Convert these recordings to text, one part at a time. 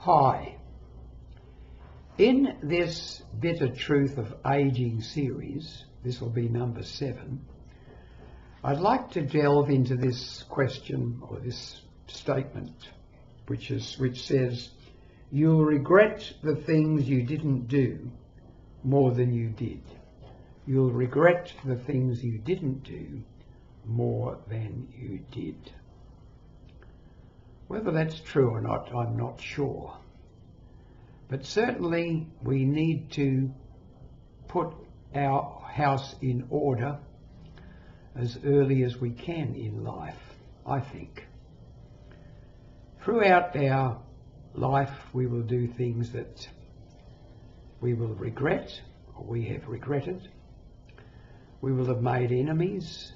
Hi. In this Bitter Truth of Aging series, this will be number 7, I'd like to delve into this question or this statement which says, you'll regret the things you didn't do more than you did. You'll regret the things you didn't do more than you did. Whether that's true or not, I'm not sure. But certainly we need to put our house in order as early as we can in life, I think. Throughout our life we will do things that we will regret, or we have regretted. We will have made enemies.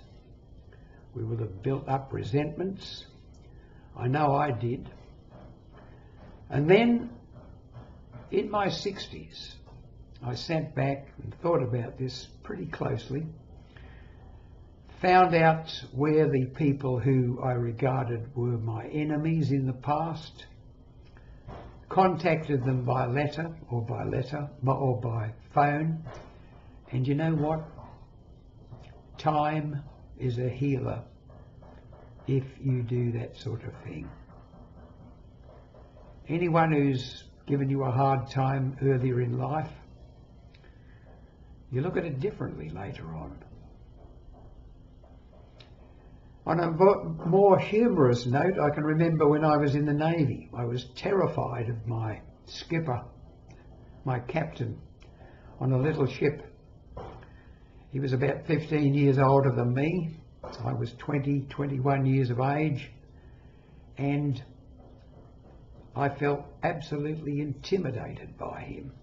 We will have built up resentments. I know I did. And then in my 60s, I sat back and thought about this pretty closely, found out where the people who I regarded were my enemies in the past, contacted them by letter or by phone, and you know what? Time is a healer if you do that sort of thing. Anyone who's given you a hard time earlier in life, you look at it differently later on. On a more humorous note, I can remember when I was in the Navy, I was terrified of my skipper, my captain, on a little ship. He was about 15 years older than me. I was 20, 21 years of age, and I felt absolutely intimidated by him.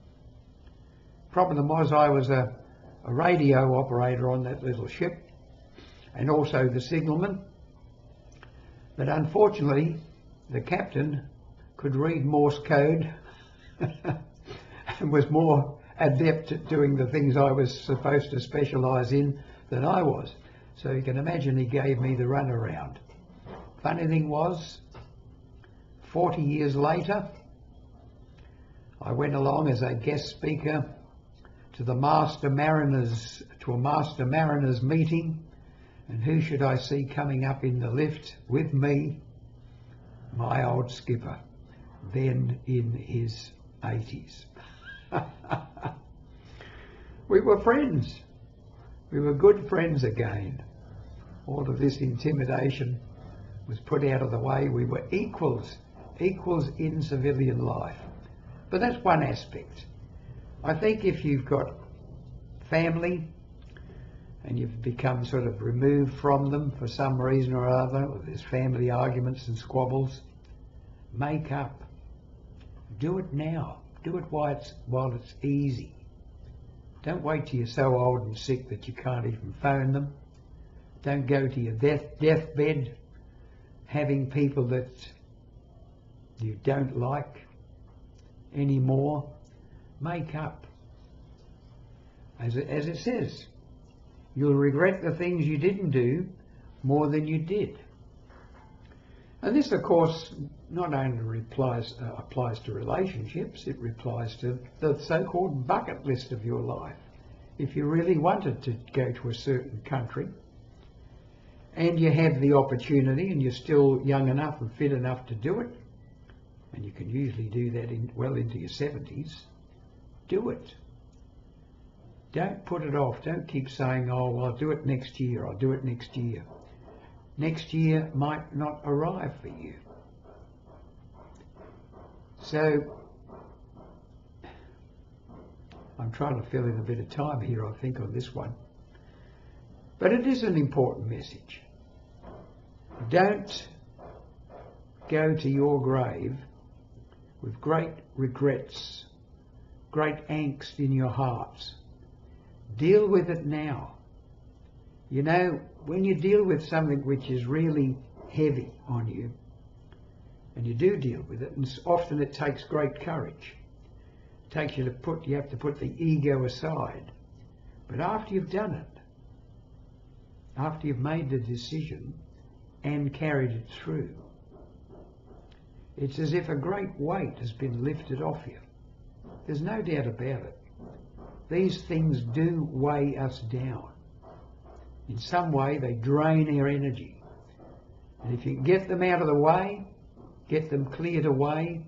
Problem was I was a radio operator on that little ship, and also the signalman, but unfortunately the captain could read Morse code and was more adept at doing the things I was supposed to specialise in than I was. So you can imagine he gave me the runaround. Funny thing was, 40 years later, I went along as a guest speaker to a Master Mariners meeting, and who should I see coming up in the lift with me? My old skipper, then in his 80s. We were friends. We were good friends again. All of this intimidation was put out of the way. We were equals in civilian life. But that's one aspect. I think if you've got family and you've become sort of removed from them for some reason or other, or there's family arguments and squabbles, make up. Do it now. Do it while it's easy. Don't wait till you're so old and sick that you can't even phone them. Don't go to your deathbed having people that you don't like anymore. Make up. As it says, you'll regret the things you didn't do more than you did. And this, of course, not only applies to relationships, it applies to the so-called bucket list of your life. If you really wanted to go to a certain country and you have the opportunity and you're still young enough and fit enough to do it, and you can usually do that well into your 70s, do it. Don't put it off. Don't keep saying, oh, well, I'll do it next year, I'll do it next year. Next year might not arrive for you. So, I'm trying to fill in a bit of time here, I think, on this one. But it is an important message. Don't go to your grave with great regrets, great angst in your hearts. Deal with it now. You know, when you deal with something which is really heavy on you, and you do deal with it, and often it takes great courage. It takes you have to put the ego aside. But after you've done it, after you've made the decision and carried it through, It's as if a great weight has been lifted off you. There's no doubt about it. These things do weigh us down. In some way, they drain our energy. And if you get them out of the way, get them cleared away,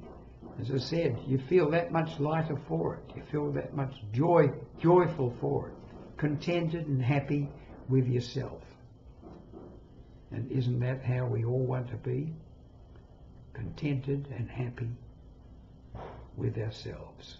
as I said, you feel that much lighter for it. You feel that much joyful for it. Contented and happy with yourself. And isn't that how we all want to be? Contented and happy with ourselves.